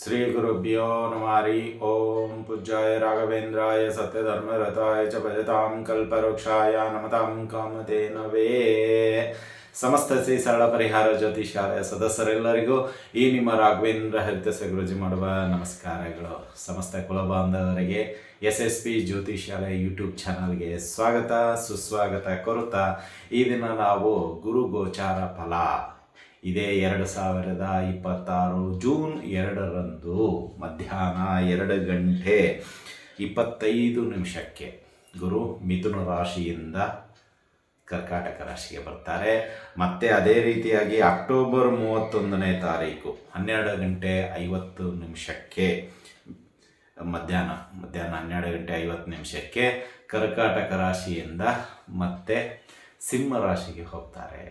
ಶ್ರೀ ಗುರುಭ್ಯೋ ನಮಃ ಹರಿ ಓಂ ಪೂಜ್ಯಾಯ ರಾಘವೇಂದ್ರಾಯ ಸತ್ಯಧರ್ಮರತಾಯ ಚ ಭಜತಾಂ ಕಲ್ಪವೃಕ್ಷಾಯ ನಮತಾಂ ಕಾಮಧೇನವೇ. ಸಮಸ್ತ ಶ್ರೀ ಸರಳ ಪರಿಹಾರ ಜ್ಯೋತಿಷಾಲಯ ಸದಸ್ಯರೆಲ್ಲರಿಗೂ ಈ ನಿಮ್ಮ ರಾಘವೇಂದ್ರ ಹರಿದಾಸ ಗುರುಜಿ ಮಾಡುವ ನಮಸ್ಕಾರಗಳು. ಸಮಸ್ತ ಕುಲಬಾಂಧವರಿಗೆ SSP ಜ್ಯೋತಿಷಾಲಯ ಯೂಟ್ಯೂಬ್ ಚಾನಲ್ಗೆ ಸ್ವಾಗತ ಸುಸ್ವಾಗತ ಕೋರುತ್ತಾ ಈ ದಿನ ನಾವು ಗುರು ಗೋಚಾರ ಫಲ ಇದೇ 2026 ಜೂನ್ 2ರಂದು ಮಧ್ಯಾಹ್ನ 2:25 ಗುರು ಮಿಥುನ ರಾಶಿಯಿಂದ ಕರ್ಕಾಟಕ ರಾಶಿಗೆ ಬರ್ತಾರೆ. ಮತ್ತು ಅದೇ ರೀತಿಯಾಗಿ ಅಕ್ಟೋಬರ್ 31ನೇ ತಾರೀಕು 12:50 ಮಧ್ಯಾಹ್ನ 12:50 ಕರ್ಕಾಟಕ ರಾಶಿಯಿಂದ ಮತ್ತೆ ಸಿಂಹ ರಾಶಿಗೆ ಹೋಗ್ತಾರೆ.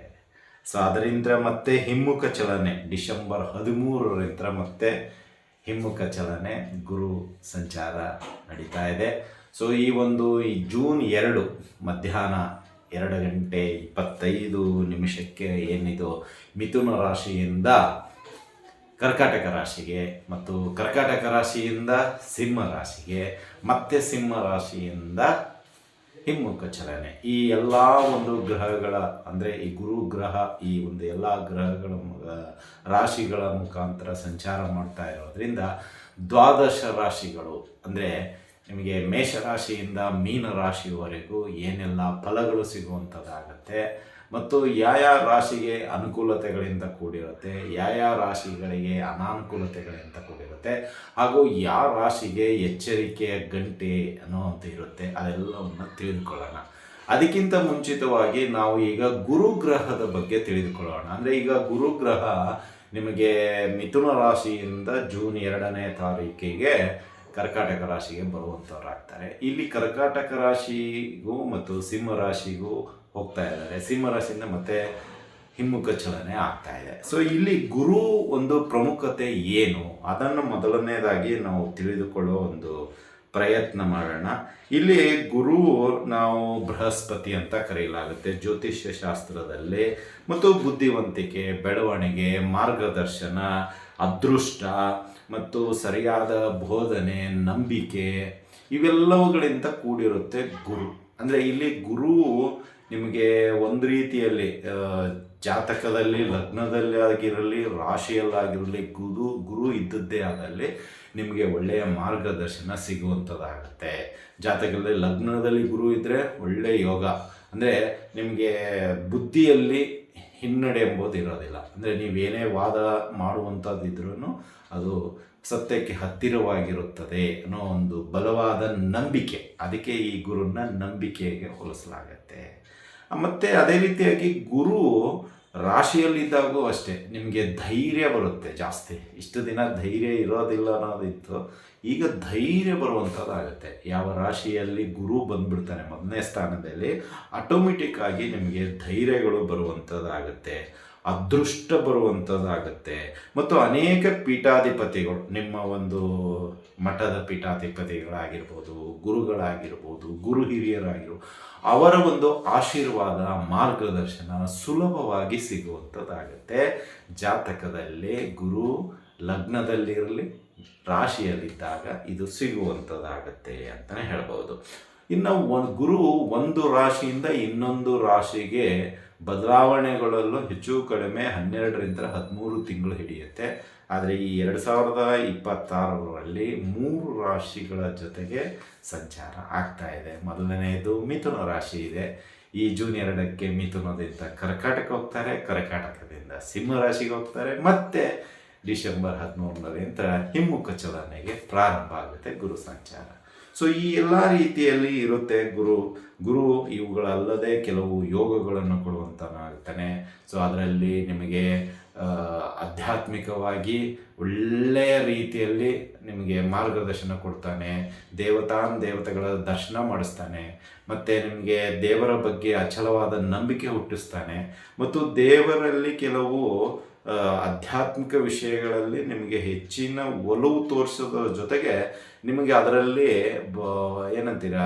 ಸೊ ಅದರಿಂದ ಮತ್ತೆ ಹಿಮ್ಮುಖ ಚಲನೆ ಡಿಸೆಂಬರ್ 13ರಿಂದ ಮತ್ತೆ ಹಿಮ್ಮುಖ ಚಲನೆ ಗುರು ಸಂಚಾರ ನಡೀತಾ ಇದೆ. ಸೊ ಈ ಜೂನ್ 2 ಮಧ್ಯಾಹ್ನ 2:25 ಏನಿದು ಮಿಥುನ ರಾಶಿಯಿಂದ ಕರ್ಕಾಟಕ ರಾಶಿಗೆ ಮತ್ತು ಕರ್ಕಾಟಕ ರಾಶಿಯಿಂದ ಸಿಂಹ ರಾಶಿಗೆ ಮತ್ತೆ ಸಿಂಹ ರಾಶಿಯಿಂದ ಹಿಮ್ಮುಖ ಚಲನೆ ಈ ಎಲ್ಲ ಗ್ರಹಗಳ ಅಂದರೆ ಈ ಗುರು ಗ್ರಹ ಈ ಎಲ್ಲ ಗ್ರಹಗಳ ರಾಶಿಗಳ ಮುಖಾಂತರ ಸಂಚಾರ ಮಾಡ್ತಾ ಇರೋದ್ರಿಂದ ದ್ವಾದಶ ರಾಶಿಗಳು ಅಂದರೆ ನಿಮಗೆ ಮೇಷರಾಶಿಯಿಂದ ಮೀನ ರಾಶಿಯವರೆಗೂ ಏನೆಲ್ಲ ಫಲಗಳು ಸಿಗುವಂಥದ್ದಾಗತ್ತೆ ಮತ್ತು ಯಾವ ರಾಶಿಗೆ ಅನುಕೂಲತೆಗಳಿಂದ ಕೂಡಿರುತ್ತೆ, ಯಾವ ರಾಶಿಗಳಿಗೆ ಅನಾನುಕೂಲತೆಗಳಿಂದ ಕೂಡಿರುತ್ತೆ, ಹಾಗೂ ಯಾವ ರಾಶಿಗೆ ಎಚ್ಚರಿಕೆಯ ಗಂಟೆ ಅನ್ನೋಂಥ ಇರುತ್ತೆ, ಅದೆಲ್ಲವನ್ನು ತಿಳಿದುಕೊಳ್ಳೋಣ. ಅದಕ್ಕಿಂತ ಮುಂಚಿತವಾಗಿ ನಾವು ಈಗ ಗುರುಗ್ರಹದ ಬಗ್ಗೆ ತಿಳಿದುಕೊಳ್ಳೋಣ. ಅಂದರೆ ಈಗ ಗುರುಗ್ರಹ ನಿಮಗೆ ಮಿಥುನ ರಾಶಿಯಿಂದ ಜೂನ್ 2ನೇ ತಾರೀಕಿಗೆ ಕರ್ಕಾಟಕ ರಾಶಿಗೆ ಬರುವಂಥವ್ರಾಗ್ತಾರೆ. ಇಲ್ಲಿ ಕರ್ಕಾಟಕ ರಾಶಿಗೂ ಮತ್ತು ಸಿಂಹ ರಾಶಿಗೂ ಹೋಗ್ತಾ ಇದ್ದಾರೆ. ಸಿಂಹ ರಾಶಿಯಿಂದ ಮತ್ತೆ ಹಿಮ್ಮುಖ ಚಲನೆ ಆಗ್ತಾ ಇದೆ. ಸೊ ಇಲ್ಲಿ ಗುರು ಪ್ರಮುಖತೆ ಏನು ಅದನ್ನು ಮೊದಲನೇದಾಗಿ ನಾವು ತಿಳಿದುಕೊಳ್ಳೋ ಪ್ರಯತ್ನ ಮಾಡೋಣ. ಇಲ್ಲಿ ಗುರು ನಾವು ಬೃಹಸ್ಪತಿ ಅಂತ ಕರೆಯಲಾಗುತ್ತೆ ಜ್ಯೋತಿಷ್ಯ ಶಾಸ್ತ್ರದಲ್ಲಿ. ಮತ್ತು ಬುದ್ಧಿವಂತಿಕೆ, ಬೆಳವಣಿಗೆ, ಮಾರ್ಗದರ್ಶನ, ಅದೃಷ್ಟ ಮತ್ತು ಸರಿಯಾದ ಬೋಧನೆ, ನಂಬಿಕೆ ಇವೆಲ್ಲವುಗಳಿಂದ ಕೂಡಿರುತ್ತೆ ಗುರು. ಅಂದರೆ ಇಲ್ಲಿ ಗುರು ನಿಮಗೆ ಒಂದು ರೀತಿಯಲ್ಲಿ ಜಾತಕದಲ್ಲಿ ಲಗ್ನದಲ್ಲಿ ಆಗಿರಲಿ ರಾಶಿಯಲ್ಲಾಗಿರಲಿ ಗುರು ಇದ್ದದ್ದೇ ಆದಲ್ಲಿ ನಿಮಗೆ ಒಳ್ಳೆಯ ಮಾರ್ಗದರ್ಶನ ಸಿಗುವಂಥದ್ದಾಗುತ್ತೆ. ಜಾತಕದಲ್ಲಿ ಲಗ್ನದಲ್ಲಿ ಗುರು ಇದ್ದರೆ ಒಳ್ಳೆಯ ಯೋಗ, ಅಂದರೆ ನಿಮಗೆ ಬುದ್ಧಿಯಲ್ಲಿ ಹಿನ್ನಡೆ ಎಂಬುದು ಇರೋದಿಲ್ಲ. ಅಂದರೆ ನೀವೇನೇ ವಾದ ಮಾಡುವಂಥದ್ದಿದ್ರೂ ಅದು ಸತ್ಯಕ್ಕೆ ಹತ್ತಿರವಾಗಿರುತ್ತದೆ ಅನ್ನೋ ಬಲವಾದ ನಂಬಿಕೆ. ಅದಕ್ಕೆ ಈ ಗುರುನ ನಂಬಿಕೆಗೆ ಹೋಲಿಸಲಾಗತ್ತೆ. ಮತ್ತು ಅದೇ ರೀತಿಯಾಗಿ ಗುರು ರಾಶಿಯಲ್ಲಿದ್ದಾಗೂ ಅಷ್ಟೇ ನಿಮಗೆ ಧೈರ್ಯ ಬರುತ್ತೆ ಜಾಸ್ತಿ. ಇಷ್ಟು ದಿನ ಧೈರ್ಯ ಇರೋದಿಲ್ಲ ಅನ್ನೋದಿತ್ತು, ಈಗ ಧೈರ್ಯ ಬರುವಂಥದ್ದಾಗುತ್ತೆ. ಯಾವ ರಾಶಿಯಲ್ಲಿ ಗುರು ಬಂದುಬಿಡ್ತಾನೆ ಮೊದಲನೇ ಸ್ಥಾನದಲ್ಲಿ, ಆಟೋಮೆಟಿಕ್ ಆಗಿ ನಿಮಗೆ ಧೈರ್ಯಗಳು ಬರುವಂಥದ್ದಾಗುತ್ತೆ, ಅದೃಷ್ಟ ಬರುವಂಥದ್ದಾಗುತ್ತೆ. ಮತ್ತು ಅನೇಕ ಪೀಠಾಧಿಪತಿಗಳು, ನಿಮ್ಮ ಮಠದ ಪೀಠಾಧಿಪತಿಗಳಾಗಿರ್ಬೋದು, ಗುರುಗಳಾಗಿರ್ಬೋದು, ಗುರು ಹಿರಿಯರಾಗಿರ್ಬೋದು, ಅವರ ಆಶೀರ್ವಾದ, ಮಾರ್ಗದರ್ಶನ ಸುಲಭವಾಗಿ ಸಿಗುವಂಥದ್ದಾಗುತ್ತೆ. ಜಾತಕದಲ್ಲಿ ಗುರು ಲಗ್ನದಲ್ಲಿರಲಿ ರಾಶಿಯಲ್ಲಿದ್ದಾಗ ಇದು ಸಿಗುವಂಥದ್ದಾಗತ್ತೆ ಅಂತಲೇ ಹೇಳ್ಬೋದು. ಇನ್ನು ಗುರು ಒಂದು ರಾಶಿಯಿಂದ ಇನ್ನೊಂದು ರಾಶಿಗೆ ಬದಲಾವಣೆಗಳಲ್ಲೂ ಹೆಚ್ಚು ಕಡಿಮೆ 12ರಿಂದ 13 ತಿಂಗಳು ಹಿಡಿಯುತ್ತೆ. ಆದರೆ ಈ 2026ರಲ್ಲಿ 3 ರಾಶಿಗಳ ಜೊತೆಗೆ ಸಂಚಾರ ಆಗ್ತಾ ಇದೆ. ಮೊದಲನೆಯದು ಮಿಥುನ ರಾಶಿ ಇದೆ. ಈ ಜೂನ್ 2ಕ್ಕೆ ಮಿಥುನದಿಂದ ಕರ್ಕಾಟಕ ಹೋಗ್ತಾರೆ, ಕರ್ಕಾಟಕದಿಂದ ಸಿಂಹ ರಾಶಿಗೆ ಹೋಗ್ತಾರೆ, ಮತ್ತೆ ಡಿಸೆಂಬರ್ 13ರಿಂದ ಹಿಮ್ಮುಖ ಚಲನೆಗೆ ಪ್ರಾರಂಭ ಆಗುತ್ತೆ ಗುರು ಸಂಚಾರ. ಸೊ ಈ ಎಲ್ಲ ರೀತಿಯಲ್ಲಿ ಇರುತ್ತೆ ಗುರು ಇವುಗಳಲ್ಲದೆ ಕೆಲವು ಯೋಗಗಳನ್ನು ಕೊಡುವಂತನಾಗ್ತಾನೆ. ಸೊ ಅದರಲ್ಲಿ ನಿಮಗೆ ಆಧ್ಯಾತ್ಮಿಕವಾಗಿ ಒಳ್ಳೆಯ ರೀತಿಯಲ್ಲಿ ನಿಮಗೆ ಮಾರ್ಗದರ್ಶನ ಕೊಡ್ತಾನೆ, ದೇವತೆಗಳ ದರ್ಶನ ಮಾಡಿಸ್ತಾನೆ, ಮತ್ತು ನಿಮಗೆ ದೇವರ ಬಗ್ಗೆ ಅಚಲವಾದ ನಂಬಿಕೆ ಹುಟ್ಟಿಸ್ತಾನೆ. ಮತ್ತು ದೇವರಲ್ಲಿ ಕೆಲವು ಆಧ್ಯಾತ್ಮಿಕ ವಿಷಯಗಳಲ್ಲಿ ನಿಮಗೆ ಹೆಚ್ಚಿನ ಒಲವು ತೋರಿಸೋದ್ರ ಜೊತೆಗೆ ನಿಮಗೆ ಅದರಲ್ಲಿ ಏನಂತೀರ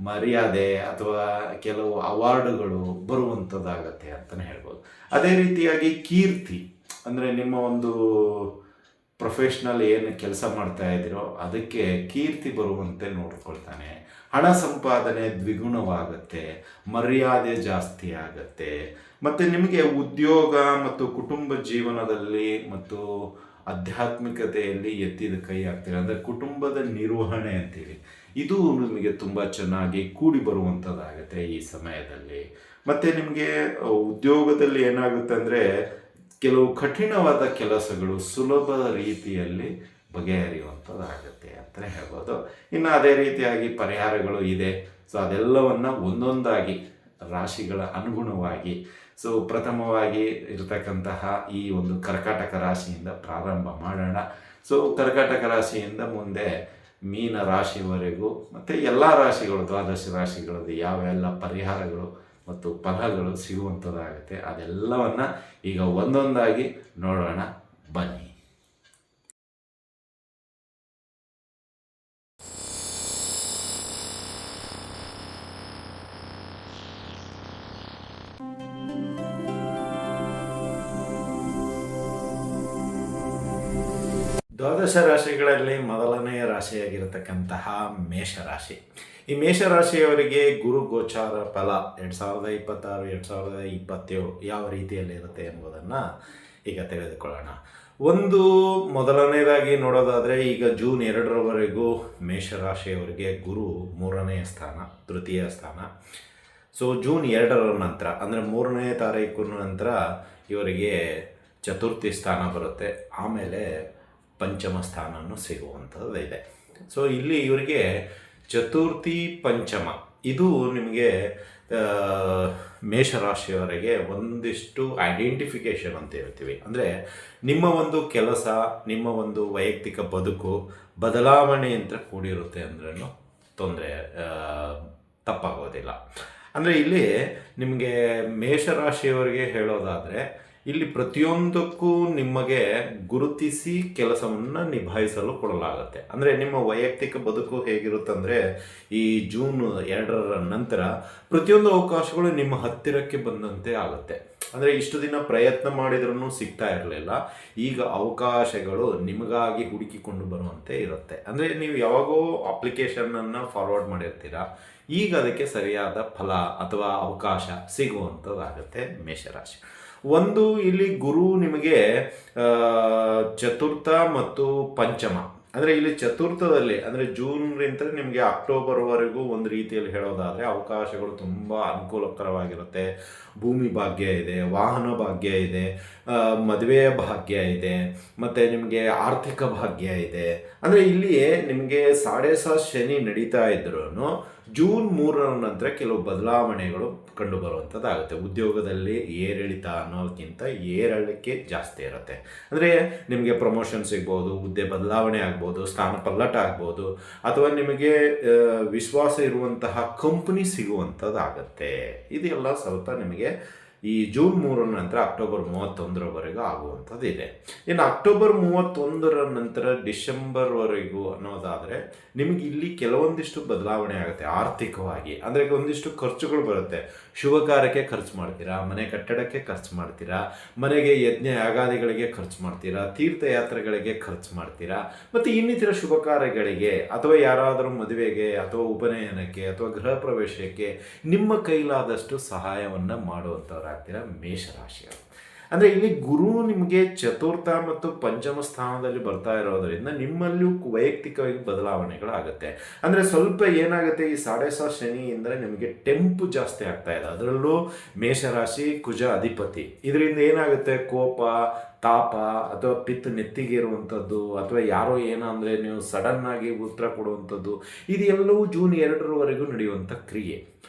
ಮರ್ಯಾದೆ ಅಥವಾ ಕೆಲವು ಅವಾರ್ಡುಗಳು ಬರುವಂಥದ್ದಾಗತ್ತೆ ಅಂತಲೇ ಹೇಳ್ಬೋದು. ಅದೇ ರೀತಿಯಾಗಿ ಕೀರ್ತಿ, ಅಂದರೆ ನಿಮ್ಮ ಪ್ರೊಫೆಷ್ನಲ್ ಏನು ಕೆಲಸ ಮಾಡ್ತಾ ಇದ್ದೀರೋ ಅದಕ್ಕೆ ಕೀರ್ತಿ ಬರುವಂತೆ ನೋಡ್ಕೊಳ್ತಾನೆ. ಹಣ ಸಂಪಾದನೆ ದ್ವಿಗುಣವಾಗುತ್ತೆ, ಮರ್ಯಾದೆ ಜಾಸ್ತಿ ಆಗುತ್ತೆ. ಮತ್ತು ನಿಮಗೆ ಉದ್ಯೋಗ ಮತ್ತು ಕುಟುಂಬ ಜೀವನದಲ್ಲಿ ಮತ್ತು ಆಧ್ಯಾತ್ಮಿಕತೆಯಲ್ಲಿ ಎತ್ತಿದ ಕೈ ಆಗ್ತೀರ. ಅಂದರೆ ಕುಟುಂಬದ ನಿರ್ವಹಣೆ ಅಂತೀವಿ, ಇದು ನಿಮಗೆ ತುಂಬ ಚೆನ್ನಾಗಿ ಕೂಡಿ ಬರುವಂಥದ್ದಾಗುತ್ತೆ ಈ ಸಮಯದಲ್ಲಿ. ಮತ್ತು ನಿಮಗೆ ಉದ್ಯೋಗದಲ್ಲಿ ಏನಾಗುತ್ತೆ ಅಂದರೆ ಕೆಲವು ಕಠಿಣವಾದ ಕೆಲಸಗಳು ಸುಲಭ ರೀತಿಯಲ್ಲಿ ಬಗೆಹರಿಯುವಂಥದ್ದಾಗುತ್ತೆ ಅಂತಲೇ ಹೇಳ್ಬೋದು. ಇನ್ನು ಅದೇ ರೀತಿಯಾಗಿ ಪರಿಹಾರಗಳು ಇದೆ. ಸೊ ಅದೆಲ್ಲವನ್ನು ಒಂದೊಂದಾಗಿ ರಾಶಿಗಳ ಅನುಗುಣವಾಗಿ, ಸೊ ಪ್ರಥಮವಾಗಿ ಇರತಕ್ಕಂತಹ ಈ ಒಂದು ಕರ್ಕಾಟಕ ರಾಶಿಯಿಂದ ಪ್ರಾರಂಭ ಮಾಡೋಣ. ಸೊ ಕರ್ಕಾಟಕ ರಾಶಿಯಿಂದ ಮುಂದೆ ಮೀನ ರಾಶಿವರೆಗೂ ಮತ್ತು ಎಲ್ಲ ರಾಶಿಗಳು, ದ್ವಾದಶ ರಾಶಿಗಳದ್ದು ಯಾವೆಲ್ಲ ಪರಿಹಾರಗಳು ಮತ್ತು ಫಲಗಳು ಸಿಗುವಂಥದ್ದಾಗುತ್ತೆ, ಅದೆಲ್ಲವನ್ನು ಈಗ ಒಂದೊಂದಾಗಿ ನೋಡೋಣ ಬನ್ನಿ. ದ್ವಾದಶ ರಾಶಿಗಳಲ್ಲಿ ಮೊದಲನೆಯ ರಾಶಿಯಾಗಿರತಕ್ಕಂತಹ ಮೇಷರಾಶಿ. ಈ ಮೇಷರಾಶಿಯವರಿಗೆ ಗುರು ಗೋಚಾರ ಫಲ 2026 2027 ಯಾವ ರೀತಿಯಲ್ಲಿರುತ್ತೆ ಎಂಬುದನ್ನು ಈಗ ತಿಳಿದುಕೊಳ್ಳೋಣ. ಮೊದಲನೇದಾಗಿ ನೋಡೋದಾದರೆ, ಈಗ ಜೂನ್ 2ರವರೆಗೂ ಮೇಷರಾಶಿಯವರಿಗೆ ಗುರು 3ನೇ ಸ್ಥಾನ, ತೃತೀಯ ಸ್ಥಾನ. ಸೊ ಜೂನ್ 2ರ ನಂತರ ಅಂದರೆ 3ನೇ ತಾರೀಕು ನಂತರ ಇವರಿಗೆ ಚತುರ್ಥಿ ಸ್ಥಾನ ಬರುತ್ತೆ, ಆಮೇಲೆ ಪಂಚಮ ಸ್ಥಾನನೂ ಸಿಗುವಂಥದ್ದು ಇದೆ. ಸೊ ಇಲ್ಲಿ ಇವರಿಗೆ ಚತುರ್ಥಿ ಪಂಚಮ ಇದು ನಿಮಗೆ ಮೇಷರಾಶಿಯವರೆಗೆ ಒಂದಿಷ್ಟು ಐಡೆಂಟಿಫಿಕೇಷನ್ ಅಂತ ಹೇಳ್ತೀವಿ. ಅಂದರೆ ನಿಮ್ಮ ಒಂದು ಕೆಲಸ, ನಿಮ್ಮ ಒಂದು ವೈಯಕ್ತಿಕ ಬದುಕು ಬದಲಾವಣೆಯಿಂದ ಕೂಡಿರುತ್ತೆ ಅಂದ್ರೂ ತೊಂದರೆ ತಪ್ಪಾಗೋದಿಲ್ಲ. ಅಂದರೆ ಇಲ್ಲಿ ನಿಮಗೆ ಮೇಷರಾಶಿಯವರಿಗೆ ಹೇಳೋದಾದರೆ, ಇಲ್ಲಿ ಪ್ರತಿಯೊಂದಕ್ಕೂ ನಿಮಗೆ ಗುರುತಿಸಿ ಕೆಲಸವನ್ನು ನಿಭಾಯಿಸಲು ಕೊಡಲಾಗುತ್ತೆ. ಅಂದರೆ ನಿಮ್ಮ ವೈಯಕ್ತಿಕ ಬದುಕು ಹೇಗಿರುತ್ತಂದರೆ, ಈ ಜೂನ್ 2ರ ನಂತರ ಪ್ರತಿಯೊಂದು ಅವಕಾಶಗಳು ನಿಮ್ಮ ಹತ್ತಿರಕ್ಕೆ ಬಂದಂತೆ ಆಗುತ್ತೆ. ಅಂದರೆ ಇಷ್ಟು ದಿನ ಪ್ರಯತ್ನ ಮಾಡಿದ್ರೂ ಸಿಗ್ತಾ ಇರಲಿಲ್ಲ, ಈಗ ಅವಕಾಶಗಳು ನಿಮಗಾಗಿ ಹುಡುಕಿಕೊಂಡು ಬರುವಂತೆ ಇರುತ್ತೆ. ಅಂದರೆ ನೀವು ಯಾವಾಗೋ ಅಪ್ಲಿಕೇಶನನ್ನು ಫಾರ್ವರ್ಡ್ ಮಾಡಿರ್ತೀರ, ಈಗ ಅದಕ್ಕೆ ಸರಿಯಾದ ಫಲ ಅಥವಾ ಅವಕಾಶ ಸಿಗುವಂಥದ್ದಾಗುತ್ತೆ ಮೇಷರಾಶಿ. ಇಲ್ಲಿ ಗುರು ನಿಮಗೆ ಚತುರ್ಥ ಮತ್ತು ಪಂಚಮ, ಅಂದರೆ ಇಲ್ಲಿ ಚತುರ್ಥದಲ್ಲಿ ಅಂದರೆ ಜೂನ್ನಿಂದ ನಿಮಗೆ ಅಕ್ಟೋಬರ್ವರೆಗೂ ಒಂದು ರೀತಿಯಲ್ಲಿ ಹೇಳೋದಾದರೆ ಅವಕಾಶಗಳು ತುಂಬ ಅನುಕೂಲಕರವಾಗಿರುತ್ತೆ. ಭೂಮಿ ಭಾಗ್ಯ ಇದೆ, ವಾಹನ ಭಾಗ್ಯ ಇದೆ, ಮದುವೆಯ ಭಾಗ್ಯ ಇದೆ, ಮತ್ತು ನಿಮಗೆ ಆರ್ಥಿಕ ಭಾಗ್ಯ ಇದೆ. ಅಂದರೆ ಇಲ್ಲಿ ನಿಮಗೆ 1/2 ಶನಿ ನಡೀತಾ ಇದ್ರೂ ಜೂನ್ 3ರ ನಂತರ ಕೆಲವು ಬದಲಾವಣೆಗಳು ಕಂಡು ಬರುವಂಥದ್ದಾಗುತ್ತೆ. ಉದ್ಯೋಗದಲ್ಲಿ ಏರಿಳಿತ ಅನ್ನೋದಕ್ಕಿಂತ ಏರಿಳಿಕೆ ಜಾಸ್ತಿ ಇರುತ್ತೆ. ಅಂದರೆ ನಿಮಗೆ ಪ್ರಮೋಷನ್ ಸಿಗ್ಬೋದು, ಹುದ್ದೆ ಬದಲಾವಣೆ ಆಗ್ಬೋದು, ಸ್ಥಾನ ಪಲ್ಲಟ ಆಗ್ಬೋದು, ಅಥವಾ ನಿಮಗೆ ವಿಶ್ವಾಸ ಇರುವಂತಹ ಕಂಪನಿ ಸಿಗುವಂಥದ್ದಾಗತ್ತೆ. ಇದೆಲ್ಲ ಸ್ವಲ್ಪ ನಿಮಗೆ ಈ ಜೂನ್ 3ರ ನಂತರ ಅಕ್ಟೋಬರ್ 31ರವರೆಗೂ ಆಗುವಂಥದ್ದು ಇದೆ. ಇನ್ನು ಅಕ್ಟೋಬರ್ 31ರ ನಂತರ ಡಿಸೆಂಬರ್ವರೆಗೂ ಅನ್ನೋದಾದರೆ ನಿಮಗೆ ಇಲ್ಲಿ ಕೆಲವೊಂದಿಷ್ಟು ಬದಲಾವಣೆ ಆಗುತ್ತೆ ಆರ್ಥಿಕವಾಗಿ. ಅಂದರೆ ಒಂದಿಷ್ಟು ಖರ್ಚುಗಳು ಬರುತ್ತೆ. ಶುಭ ಕಾರ್ಯಕ್ಕೆ ಖರ್ಚು ಮಾಡ್ತೀರಾ, ಮನೆ ಕಟ್ಟಡಕ್ಕೆ ಖರ್ಚು ಮಾಡ್ತೀರಾ, ಮನೆಗೆ ಯಜ್ಞ ಯಾಗಾದಿಗಳಿಗೆ ಖರ್ಚು ಮಾಡ್ತೀರಾ, ತೀರ್ಥಯಾತ್ರೆಗಳಿಗೆ ಖರ್ಚು ಮಾಡ್ತೀರಾ, ಮತ್ತು ಇನ್ನಿತರ ಶುಭ ಕಾರ್ಯಗಳಿಗೆ ಅಥವಾ ಯಾರಾದರೂ ಮದುವೆಗೆ ಅಥವಾ ಉಪನಯನಕ್ಕೆ ಅಥವಾ ಗೃಹ ಪ್ರವೇಶಕ್ಕೆ ನಿಮ್ಮ ಕೈಲಾದಷ್ಟು ಸಹಾಯವನ್ನು ಮಾಡುವಂಥವ್ರು ಆಗ್ತೀರಾ ಮೇಷರಾಶಿಯವರು. ಅಂದರೆ ಇಲ್ಲಿ ಗುರು ನಿಮಗೆ ಚತುರ್ಥ ಮತ್ತು ಪಂಚಮ ಸ್ಥಾನದಲ್ಲಿ ಬರ್ತಾ ಇರೋದರಿಂದ ನಿಮ್ಮಲ್ಲೂ ವೈಯಕ್ತಿಕವಾಗಿ ಬದಲಾವಣೆಗಳಾಗುತ್ತೆ. ಅಂದರೆ ಸ್ವಲ್ಪ ಏನಾಗುತ್ತೆ, ಈ 1/2 ಶನಿಯಿಂದ ನಿಮಗೆ ಟೆಂಪು ಜಾಸ್ತಿ ಆಗ್ತಾ ಇದೆ. ಅದರಲ್ಲೂ ಮೇಷರಾಶಿ ಕುಜ ಅಧಿಪತಿ. ಇದರಿಂದ ಏನಾಗುತ್ತೆ, ಕೋಪ, ತಾಪ ಅಥವಾ ಪಿತ್ ನೆತ್ತಿಗೆ ಇರುವಂಥದ್ದು, ಅಥವಾ ಯಾರೋ ಏನಂದರೆ ನೀವು ಸಡನ್ನಾಗಿ ಉತ್ತರ ಕೊಡುವಂಥದ್ದು, ಇದೆಲ್ಲವೂ ಜೂನ್ 2ರವರೆಗೂ ನಡೆಯುವಂಥ ಕ್ರಿಯೆ.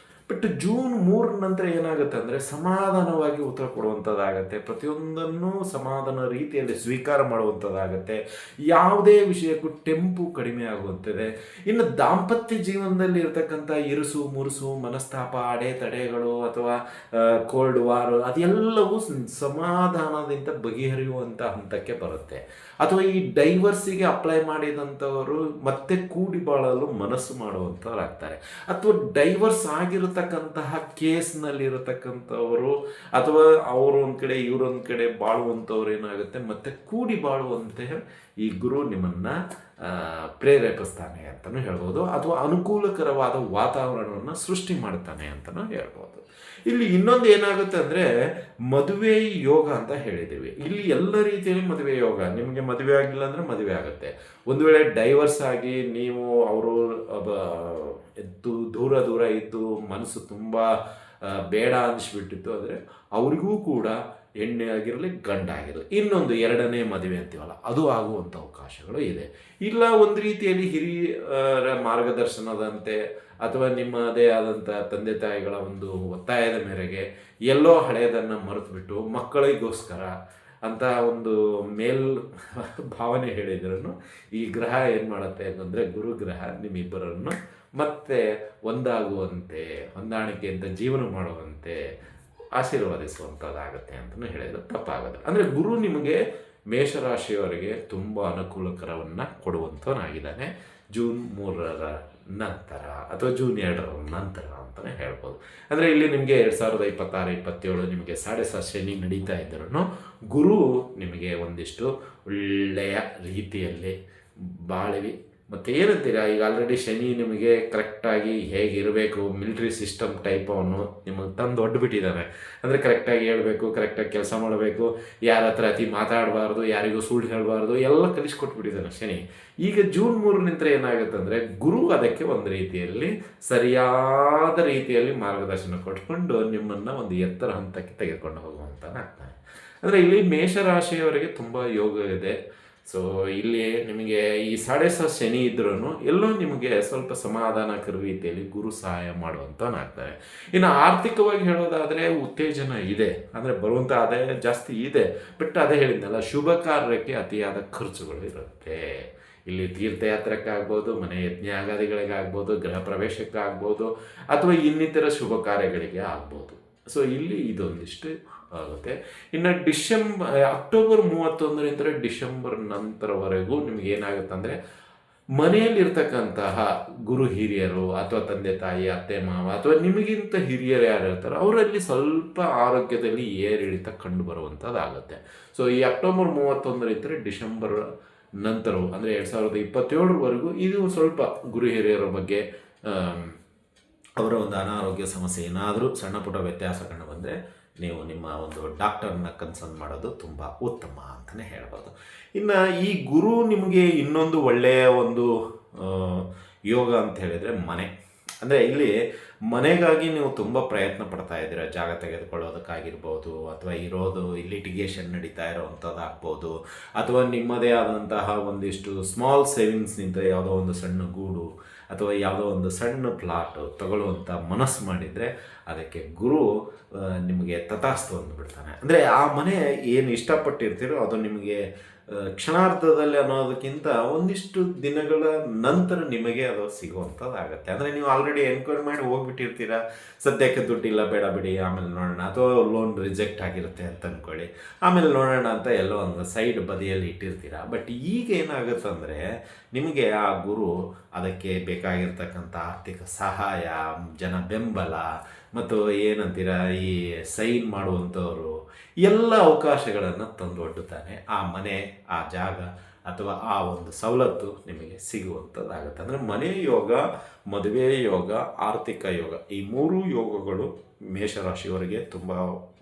ಬಟ್ ಜೂನ್ 3 ನಂತರ ಏನಾಗುತ್ತೆ ಅಂದರೆ ಸಮಾಧಾನವಾಗಿ ಉತ್ತರ ಕೊಡುವಂಥದ್ದಾಗತ್ತೆ, ಪ್ರತಿಯೊಂದನ್ನು ಸಮಾಧಾನ ರೀತಿಯಲ್ಲಿ ಸ್ವೀಕಾರ ಮಾಡುವಂಥದ್ದಾಗತ್ತೆ, ಯಾವುದೇ ವಿಷಯಕ್ಕೂ ಟೆಂಪು ಕಡಿಮೆ ಆಗುವಂಥದ್ದೇ. ಇನ್ನು ದಾಂಪತ್ಯ ಜೀವನದಲ್ಲಿ ಇರತಕ್ಕಂಥ ಇರುಸು ಮುರುಸು, ಮನಸ್ತಾಪ, ಅಡೆತಡೆಗಳು ಅಥವಾ ಕೋಲ್ಡ್ ವಾರ್ ಅದೆಲ್ಲವೂ ಸಮಾಧಾನದಿಂದ ಬಗೆಹರಿಯುವಂಥ ಹಂತಕ್ಕೆ ಬರುತ್ತೆ. ಅಥವಾ ಈ ಡೈವರ್ಸಿಗೆ ಅಪ್ಲೈ ಮಾಡಿದಂಥವರು ಮತ್ತೆ ಕೂಡಿ ಬಾಳಲು ಮನಸ್ಸು ಮಾಡುವಂಥವ್ರು ಆಗ್ತಾರೆ. ಅಥವಾ ಡೈವರ್ಸ್ ಆಗಿರತಕ್ಕ ಇರತಕ್ಕಂತಹ ಕೇಸ್ನಲ್ಲಿರತಕ್ಕಂಥವರು ಅಥವಾ ಅವರು ಒಂದು ಕಡೆ ಇವರೊಂದು ಕಡೆ ಬಾಳುವಂಥವ್ರು ಏನಾಗುತ್ತೆ ಮತ್ತೆ ಕೂಡಿ ಬಾಳುವಂತೆ ಈ ಗುರು ನಿಮ್ಮನ್ನು ಪ್ರೇರೇಪಿಸ್ತಾನೆ ಅಂತಲೂ ಹೇಳ್ಬೋದು, ಅಥವಾ ಅನುಕೂಲಕರವಾದ ವಾತಾವರಣವನ್ನು ಸೃಷ್ಟಿ ಮಾಡ್ತಾನೆ ಅಂತಲೂ ಹೇಳ್ಬೋದು. ಇಲ್ಲಿ ಇನ್ನೊಂದು ಏನಾಗುತ್ತೆ ಅಂದರೆ ಮದುವೆ ಯೋಗ ಅಂತ ಹೇಳಿದ್ದೀವಿ. ಇಲ್ಲಿ ಎಲ್ಲ ರೀತಿಯಲ್ಲಿ ಮದುವೆ ಯೋಗ, ನಿಮಗೆ ಮದುವೆ ಆಗಿಲ್ಲ ಅಂದರೆ ಮದುವೆ ಆಗುತ್ತೆ. ಒಂದು ವೇಳೆ ಡೈವರ್ಸ್ ಆಗಿ ನೀವು ಅವರು ದೂರ ದೂರ ಇದ್ದು ಮನಸ್ಸು ತುಂಬ ಬೇಡ ಅನಿಸ್ಬಿಟ್ಟಿತ್ತು ಅಂದರೆ ಅವರಿಗೂ ಕೂಡ ಹೆಣ್ಣೆ ಆಗಿರಲಿ ಗಂಡಾಗಿರಲಿ ಇನ್ನೊಂದು ಎರಡನೇ ಮದುವೆ ಅಂತೀವಲ್ಲ ಅದು ಆಗುವಂಥ ಅವಕಾಶಗಳು ಇದೆ. ಇಲ್ಲ ಒಂದು ರೀತಿಯಲ್ಲಿ ಹಿರಿಯರ ಮಾರ್ಗದರ್ಶನದಂತೆ ಅಥವಾ ನಿಮ್ಮದೇ ಆದಂಥ ತಂದೆ ತಾಯಿಗಳ ಒಂದು ಒತ್ತಾಯದ ಮೇರೆಗೆ ಎಲ್ಲೋ ಹಳೆಯದನ್ನು ಮರೆತುಬಿಟ್ಟು ಮಕ್ಕಳಿಗೋಸ್ಕರ ಅಂತ ಒಂದು ಭಾವನೆ ಹೇಳಿದ್ರೂ ಈ ಗ್ರಹ ಏನು ಮಾಡುತ್ತೆ ಅಂತಂದರೆ ಗುರುಗ್ರಹ ನಿಮ್ಮಿಬ್ಬರನ್ನು ಮತ್ತೆ ಒಂದಾಗುವಂತೆ ಹೊಂದಾಣಿಕೆಯಿಂದ ಜೀವನ ಮಾಡುವಂತೆ ಆಶೀರ್ವದಿಸುವಂಥದ್ದಾಗತ್ತೆ ಅಂತಲೂ ಹೇಳಿದರೆ ತಪ್ಪಾಗುತ್ತೆ. ಅಂದರೆ ಗುರು ನಿಮಗೆ ಮೇಷರಾಶಿಯವರಿಗೆ ತುಂಬ ಅನುಕೂಲಕರವನ್ನು ಕೊಡುವಂಥವನಾಗಿದ್ದಾನೆ ಜೂನ್ 3ರ ನಂತರ ಅಥವಾ ಜೂನ್ 2ರ ನಂತರ ಅಂತಲೇ ಹೇಳ್ಬೋದು. ಅಂದರೆ ಇಲ್ಲಿ ನಿಮಗೆ 2026-27 ನಿಮಗೆ ಸಾಡೆ ಶನಿ ನಡೀತಾ ಇದ್ದರೂ ಗುರು ನಿಮಗೆ ಒಂದಿಷ್ಟು ಒಳ್ಳೆಯ ರೀತಿಯಲ್ಲಿ ಬಾಳಿವಿ ಮತ್ತು ಏನಂತೀರಾ, ಈಗ ಆಲ್ರೆಡಿ ಶನಿ ನಿಮಗೆ ಕರೆಕ್ಟಾಗಿ ಹೇಗಿರಬೇಕು ಮಿಲಿಟ್ರಿ ಸಿಸ್ಟಮ್ ಟೈಪ್ ಅವನು ನಿಮಗೆ ತಂದು ಒಡ್ಬಿಟ್ಟಿದ್ದಾನೆ. ಅಂದರೆ ಕರೆಕ್ಟಾಗಿ ಹೇಳಬೇಕು, ಕರೆಕ್ಟಾಗಿ ಕೆಲಸ ಮಾಡಬೇಕು, ಯಾರ ಹತ್ರ ಅತಿ ಮಾತಾಡಬಾರ್ದು, ಯಾರಿಗೂ ಸುಳ್ಳು ಹೇಳಬಾರ್ದು, ಎಲ್ಲ ಕಲಿಸ್ಕೊಟ್ಬಿಟ್ಟಿದ್ದಾನೆ ಶನಿ. ಈಗ ಜೂನ್ 3 ನಂತರ ಏನಾಗುತ್ತೆ ಅಂದರೆ ಗುರು ಅದಕ್ಕೆ ಒಂದು ರೀತಿಯಲ್ಲಿ ಸರಿಯಾದ ರೀತಿಯಲ್ಲಿ ಮಾರ್ಗದರ್ಶನ ಕೊಟ್ಕೊಂಡು ನಿಮ್ಮನ್ನು ಒಂದು ಎತ್ತರ ಹಂತಕ್ಕೆ ತೆಗೆದುಕೊಂಡು ಹೋಗುವಂತಾಗ್ತಾನೆ. ಅಂದರೆ ಇಲ್ಲಿ ಮೇಷರಾಶಿಯವರಿಗೆ ತುಂಬ ಯೋಗ ಇದೆ. ಸೊ ಇಲ್ಲಿ ನಿಮಗೆ ಈ ಸಾಡೆ ಶನಿ ಇದ್ರೂ ಎಲ್ಲೋ ನಿಮಗೆ ಸ್ವಲ್ಪ ಸಮಾಧಾನಕರ ರೀತಿಯಲ್ಲಿ ಗುರು ಸಹಾಯ ಮಾಡುವಂಥವನಾಗ್ತಾರೆ. ಇನ್ನು ಆರ್ಥಿಕವಾಗಿ ಹೇಳೋದಾದರೆ ಉತ್ತೇಜನ ಇದೆ, ಅಂದರೆ ಬರುವಂಥ ಆದಾಯ ಜಾಸ್ತಿ ಇದೆ. ಬಟ್ ಅದೇ ಹೇಳಿದ್ನಲ್ಲ, ಶುಭ ಕಾರ್ಯಕ್ಕೆ ಅತಿಯಾದ ಖರ್ಚುಗಳು ಇರುತ್ತೆ. ಇಲ್ಲಿ ತೀರ್ಥಯಾತ್ರಕ್ಕಾಗ್ಬೋದು, ಮನೆ ಯಜ್ಞಾಗಾದಿಗಳಿಗಾಗ್ಬೋದು, ಗೃಹ ಪ್ರವೇಶಕ್ಕಾಗ್ಬೋದು, ಅಥವಾ ಇನ್ನಿತರ ಶುಭ ಕಾರ್ಯಗಳಿಗೆ ಆಗ್ಬೋದು. ಸೊ ಇಲ್ಲಿ ಇದೊಂದಿಷ್ಟು ಆಗುತ್ತೆ. ಇನ್ನು ಅಕ್ಟೋಬರ್ 31ರಿಂದ ಡಿಸೆಂಬರ್ ನಂತರವರೆಗೂ ನಿಮ್ಗೆ ಏನಾಗುತ್ತೆ ಅಂದರೆ ಮನೆಯಲ್ಲಿರ್ತಕ್ಕಂತಹ ಗುರು ಹಿರಿಯರು ಅಥವಾ ತಂದೆ ತಾಯಿ ಅತ್ತೆ ಮಾವ ಅಥವಾ ನಿಮಗಿಂತ ಹಿರಿಯರು ಯಾರು ಇರ್ತಾರೋ ಅವರಲ್ಲಿ ಸ್ವಲ್ಪ ಆರೋಗ್ಯದಲ್ಲಿ ಏರಿಳಿತ ಕಂಡು ಬರುವಂಥದ್ದಾಗುತ್ತೆ. ಸೊ ಈ ಅಕ್ಟೋಬರ್ 31ರಿಂದ ಡಿಸೆಂಬರ್ ನಂತರವು ಅಂದರೆ 2027ರವರೆಗೂ ಇದು ಸ್ವಲ್ಪ ಗುರು ಹಿರಿಯರ ಬಗ್ಗೆ ಅವರ ಒಂದು ಅನಾರೋಗ್ಯ ಸಮಸ್ಯೆ ಏನಾದರೂ ಸಣ್ಣ ಪುಟ್ಟ ವ್ಯತ್ಯಾಸ ಕಂಡು ಬಂದರೆ ನೀವು ನಿಮ್ಮ ಒಂದು ಡಾಕ್ಟರ್ನ ಕನ್ಸಲ್ಟ್ ಮಾಡೋದು ತುಂಬ ಉತ್ತಮ ಅಂತಲೇ ಹೇಳ್ಬೋದು. ಇನ್ನು ಈ ಗುರು ನಿಮಗೆ ಇನ್ನೊಂದು ಒಳ್ಳೆಯ ಒಂದು ಯೋಗ ಅಂತ ಹೇಳಿದರೆ ಮನೆ. ಅಂದರೆ ಇಲ್ಲಿ ಮನೆಗಾಗಿ ನೀವು ತುಂಬ ಪ್ರಯತ್ನ ಪಡ್ತಾ ಇದ್ದೀರ, ಜಾಗ ತೆಗೆದುಕೊಳ್ಳೋದಕ್ಕಾಗಿರ್ಬೋದು, ಅಥವಾ ಇರೋದು ಲಿಟಿಗೇಷನ್ ನಡೀತಾ ಇರೋವಂಥದ್ದಾಗ್ಬೋದು, ಅಥವಾ ನಿಮ್ಮದೇ ಆದಂತಹ ಒಂದಿಷ್ಟು ಸ್ಮಾಲ್ ಸೇವಿಂಗ್ಸ್ನಿಂದ ಯಾವುದೋ ಒಂದು ಸಣ್ಣ ಗೂಡು ಅಥವಾ ಯಾವುದೋ ಒಂದು ಸಣ್ಣ ಪ್ಲಾಟ್ ತಗೊಳ್ಳುವಂಥ ಮನಸ್ಸು ಮಾಡಿದರೆ ಅದಕ್ಕೆ ಗುರು ನಿಮಗೆ ತಥಾಸ್ತು ಅಂದುಬಿಡ್ತಾನೆ. ಅಂದರೆ ಆ ಮನೆ ಏನು ಇಷ್ಟಪಟ್ಟಿರ್ತೀರೋ ಅದು ನಿಮಗೆ ಕ್ಷಣಾರ್ಧದಲ್ಲಿ ಅನ್ನೋದಕ್ಕಿಂತ ಒಂದಿಷ್ಟು ದಿನಗಳ ನಂತರ ನಿಮಗೆ ಅದು ಸಿಗುವಂಥದ್ದಾಗತ್ತೆ. ಅಂದರೆ ನೀವು ಆಲ್ರೆಡಿ ಎನ್ಕ್ವೈರಿ ಮಾಡಿ ಹೋಗ್ಬಿಟ್ಟಿರ್ತೀರ, ಸದ್ಯಕ್ಕೆ ದುಡ್ಡಿಲ್ಲ ಬೇಡ ಬಿಡಿ ಆಮೇಲೆ ನೋಡೋಣ, ಅಥವಾ ಲೋನ್ ರಿಜೆಕ್ಟ್ ಆಗಿರುತ್ತೆ ಅಂತ ಅಂದ್ಕೊಳ್ಳಿ, ಆಮೇಲೆ ನೋಡೋಣ ಅಂತ ಎಲ್ಲೋ ಒಂದು ಸೈಡ್ ಬದಿಯಲ್ಲಿ ಇಟ್ಟಿರ್ತೀರ. ಬಟ್ ಈಗ ಏನಾಗುತ್ತಂದರೆ ನಿಮಗೆ ಆ ಗುರು ಅದಕ್ಕೆ ಬೇಕಾಗಿರ್ತಕ್ಕಂಥ ಆರ್ಥಿಕ ಸಹಾಯ, ಜನ ಬೆಂಬಲ ಮತ್ತು ಏನಂತೀರ ಈ ಸೈನ್ ಮಾಡುವಂಥವರು ಎಲ್ಲ ಅವಕಾಶಗಳನ್ನು ತಂದೊಡ್ಡುತ್ತಾನೆ. ಆ ಮನೆ, ಆ ಜಾಗ ಅಥವಾ ಆ ಒಂದು ಸವಲತ್ತು ನಿಮಗೆ ಸಿಗುವಂಥದ್ದಾಗುತ್ತೆ. ಅಂದರೆ ಮನೆ ಯೋಗ, ಮದುವೆ ಯೋಗ, ಆರ್ಥಿಕ ಯೋಗ, ಈ 3 ಯೋಗಗಳು ಮೇಷರಾಶಿಯವರಿಗೆ ತುಂಬ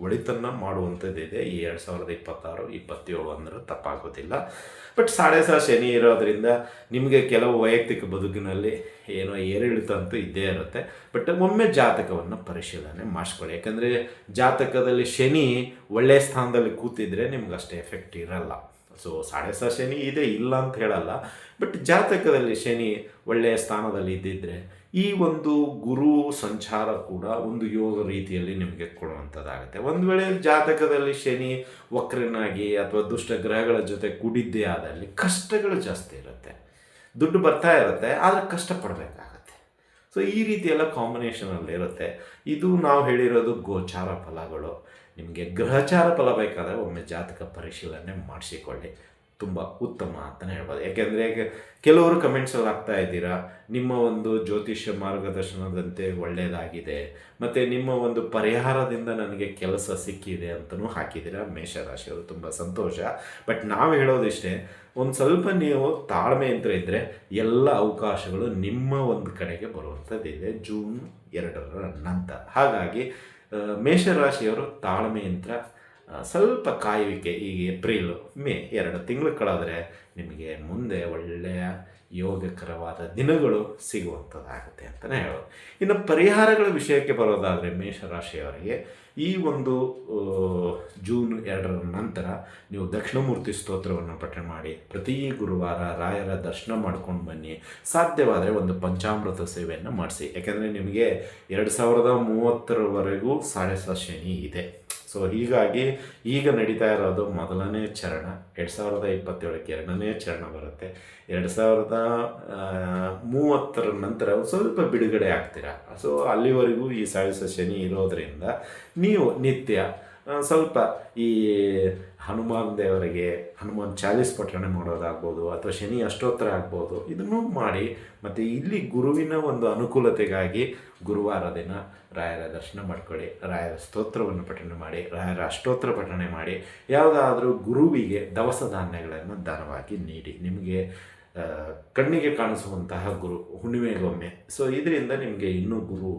ಒಳಿತನ್ನು ಮಾಡುವಂಥದ್ದಿದೆ ಈ 2026-27 ಅಂದರೆ ತಪ್ಪಾಗೋದಿಲ್ಲ. ಬಟ್ ಸಾಡೆ ಶನಿ ಇರೋದರಿಂದ ನಿಮಗೆ ಕೆಲವು ವೈಯಕ್ತಿಕ ಬದುಕಿನಲ್ಲಿ ಏನೋ ಏರಿಳಿತ ಅಂತೂ ಇದ್ದೇ ಇರುತ್ತೆ. ಬಟ್ ಒಮ್ಮೆ ಜಾತಕವನ್ನು ಪರಿಶೀಲನೆ ಮಾಡಿಸ್ಕೊಳ್ಳಿ. ಯಾಕಂದರೆ ಜಾತಕದಲ್ಲಿ ಶನಿ ಒಳ್ಳೆಯ ಸ್ಥಾನದಲ್ಲಿ ಕೂತಿದ್ರೆ ನಿಮ್ಗೆ ಅಷ್ಟೇ ಎಫೆಕ್ಟ್ ಇರಲ್ಲ. ಸೊ ಸಾಡೆ ಶನಿ ಇದೆ, ಇಲ್ಲ ಅಂತ ಹೇಳಲ್ಲ. ಬಟ್ ಜಾತಕದಲ್ಲಿ ಶನಿ ಒಳ್ಳೆಯ ಸ್ಥಾನದಲ್ಲಿ ಇದ್ದಿದ್ದರೆ ಈ ಒಂದು ಗುರು ಸಂಚಾರ ಕೂಡ ಒಂದು ಯೋಗ ರೀತಿಯಲ್ಲಿ ನಿಮಗೆ ಕೊಡುವಂಥದ್ದಾಗುತ್ತೆ. ಒಂದು ವೇಳೆ ಜಾತಕದಲ್ಲಿ ಶನಿ ವಕ್ರನಾಗಿ ಅಥವಾ ದುಷ್ಟ ಗ್ರಹಗಳ ಜೊತೆ ಕೂಡಿದ್ದೇ ಆದಲ್ಲಿ ಕಷ್ಟಗಳು ಜಾಸ್ತಿ ಇರುತ್ತೆ. ದುಡ್ಡು ಬರ್ತಾ ಇರುತ್ತೆ, ಆದರೆ ಕಷ್ಟಪಡಬೇಕಾಗತ್ತೆ. ಸೊ ಈ ರೀತಿಯೆಲ್ಲ ಕಾಂಬಿನೇಷನಲ್ಲಿ ಇರುತ್ತೆ. ಇದು ನಾವು ಹೇಳಿರೋದು ಗೋಚಾರ ಫಲಗಳು. ನಿಮಗೆ ಗ್ರಹಚಾರ ಫಲ ಬೇಕಾದರೆ ಒಮ್ಮೆ ಜಾತಕ ಪರಿಶೀಲನೆ ಮಾಡಿಸಿಕೊಳ್ಳಿ. ತುಂಬ ಉತ್ತಮ ಅಂತಲೇ ಹೇಳ್ಬೋದು. ಯಾಕೆಂದರೆ ಕೆಲವರು ಕಮೆಂಟ್ಸಲ್ಲಿ ಹಾಕ್ತಾ ಇದ್ದೀರಾ, ನಿಮ್ಮ ಒಂದು ಜ್ಯೋತಿಷ್ಯ ಮಾರ್ಗದರ್ಶನದಂತೆ ಒಳ್ಳೆಯದಾಗಿದೆ, ಮತ್ತು ನಿಮ್ಮ ಒಂದು ಪರಿಹಾರದಿಂದ ನನಗೆ ಕೆಲಸ ಸಿಕ್ಕಿದೆ ಅಂತಲೂ ಹಾಕಿದ್ದೀರಾ ಮೇಷರಾಶಿಯವರು. ತುಂಬ ಸಂತೋಷ. ಬಟ್ ನಾವು ಹೇಳೋದಿಷ್ಟೇ, ಒಂದು ಸ್ವಲ್ಪ ನೀವು ತಾಳ್ಮೆಯಿಂದ ಇದ್ದರೆ ಎಲ್ಲ ಅವಕಾಶಗಳು ನಿಮ್ಮ ಒಂದು ಕಡೆಗೆ ಬರುವಂಥದ್ದಿದೆ ಜೂನ್ 2ರ ನಂತರ. ಹಾಗಾಗಿ ಮೇಷರಾಶಿಯವರು ತಾಳ್ಮೆಯಿಂದ ಸ್ವಲ್ಪ ಕಾಯುವಿಕೆ, ಈಗ ಏಪ್ರಿಲ್ ಮೇ 2 ತಿಂಗಳು ಕಳೆದ್ರೆ ನಿಮಗೆ ಮುಂದೆ ಒಳ್ಳೆಯ ಯೋಗಕರವಾದ ದಿನಗಳು ಸಿಗುವಂಥದ್ದಾಗುತ್ತೆ ಅಂತಲೇ ಹೇಳೋದು. ಇನ್ನು ಪರಿಹಾರಗಳ ವಿಷಯಕ್ಕೆ ಬರೋದಾದರೆ ಮೇಷರಾಶಿಯವರಿಗೆ ಈ ಒಂದು ಜೂನ್ 2ರ ನಂತರ ನೀವು ದಕ್ಷಿಣಮೂರ್ತಿ ಸ್ತೋತ್ರವನ್ನು ಪಠಣ ಮಾಡಿ, ಪ್ರತಿ ಗುರುವಾರ ರಾಯರ ದರ್ಶನ ಮಾಡ್ಕೊಂಡು ಬನ್ನಿ. ಸಾಧ್ಯವಾದರೆ ಒಂದು ಪಂಚಾಮೃತ ಸೇವೆಯನ್ನು ಮಾಡಿಸಿ. ಯಾಕೆಂದರೆ ನಿಮಗೆ 2030ರವರೆಗೂ ಸಾಡೆ ಶನಿ ಇದೆ. ಸೊ ಹೀಗಾಗಿ ಈಗ ನಡೀತಾ ಇರೋದು ಮೊದಲನೇ ಚರಣ, 2027ಕ್ಕೆ 2ನೇ ಚರಣ ಬರುತ್ತೆ. 2030ರ ನಂತರ ಸ್ವಲ್ಪ ಬಿಡುಗಡೆ ಆಗ್ತೀರಾ. ಸೊ ಅಲ್ಲಿವರೆಗೂ ಈ ಸಾಡೆ ಶನಿ ಇರೋದರಿಂದ ನೀವು ನಿತ್ಯ ಸ್ವಲ್ಪ ಈ ಹನುಮಾನ್ ದೇವರಿಗೆ ಹನುಮಾನ್ ಚಾಲೀಸ್ ಪಠಣ ಮಾಡೋದಾಗ್ಬೋದು, ಅಥವಾ ಶನಿ ಅಷ್ಟೋತ್ತರ ಆಗ್ಬೋದು, ಇದನ್ನು ಮಾಡಿ. ಮತ್ತು ಇಲ್ಲಿ ಗುರುವಿನ ಒಂದು ಅನುಕೂಲತೆಗಾಗಿ ಗುರುವಾರ ದಿನ ರಾಯರ ದರ್ಶನ ಮಾಡ್ಕೊಳ್ಳಿ, ರಾಯರ ಸ್ತೋತ್ರವನ್ನು ಪಠಣೆ ಮಾಡಿ, ರಾಯರ ಅಷ್ಟೋತ್ತರ ಪಠಣೆ ಮಾಡಿ. ಯಾವುದಾದ್ರೂ ಗುರುವಿಗೆ ದವಸ ಧಾನ್ಯಗಳನ್ನು ದಾನವಾಗಿ ನೀಡಿ. ನಿಮಗೆ ಕಣ್ಣಿಗೆ ಕಾಣಿಸುವಂತಹ ಗುರು ಹುಣ್ಣಿಮೆಗೊಮ್ಮೆ. ಸೊ ಇದರಿಂದ ನಿಮಗೆ ಇನ್ನೂ ಗುರು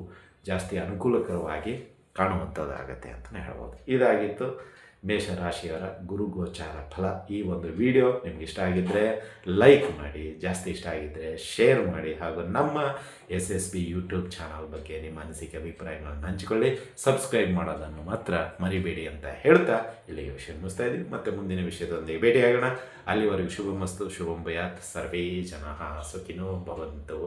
ಜಾಸ್ತಿ ಅನುಕೂಲಕರವಾಗಿ ಕಾಣುವಂಥದ್ದಾಗತ್ತೆ ಅಂತಲೇ ಹೇಳ್ಬೋದು. ಇದಾಗಿತ್ತು ಮೇಷರಾಶಿಯವರ ಗುರುಗೋಚಾರ ಫಲ. ಈ ಒಂದು ವಿಡಿಯೋ ನಿಮ್ಗೆ ಇಷ್ಟ ಆಗಿದ್ದರೆ ಲೈಕ್ ಮಾಡಿ, ಜಾಸ್ತಿ ಇಷ್ಟ ಆಗಿದ್ದರೆ ಶೇರ್ ಮಾಡಿ, ಹಾಗೂ ನಮ್ಮ SSB ಯೂಟ್ಯೂಬ್ ಚಾನಲ್ ಬಗ್ಗೆ ನಿಮ್ಮ ಅನಿಸಿಕೆ ಅಭಿಪ್ರಾಯಗಳನ್ನು ಹಂಚಿಕೊಳ್ಳಿ. ಸಬ್ಸ್ಕ್ರೈಬ್ ಮಾಡೋದನ್ನು ಮಾತ್ರ ಮರಿಬೇಡಿ ಅಂತ ಹೇಳ್ತಾ ಇಲ್ಲಿಗೆ ವಿಷಯ ಮುಗಿಸ್ತಾ ಇದ್ದೀವಿ. ಮತ್ತು ಮುಂದಿನ ವಿಷಯದೊಂದಿಗೆ ಭೇಟಿಯಾಗೋಣ. ಅಲ್ಲಿವರೆಗೂ ಶುಭಮಸ್ತು, ಶುಭಂ ಭಯಾತ್, ಸರ್ವೇ ಜನಃ ಸುಖಿನೋ ಭವಂತು.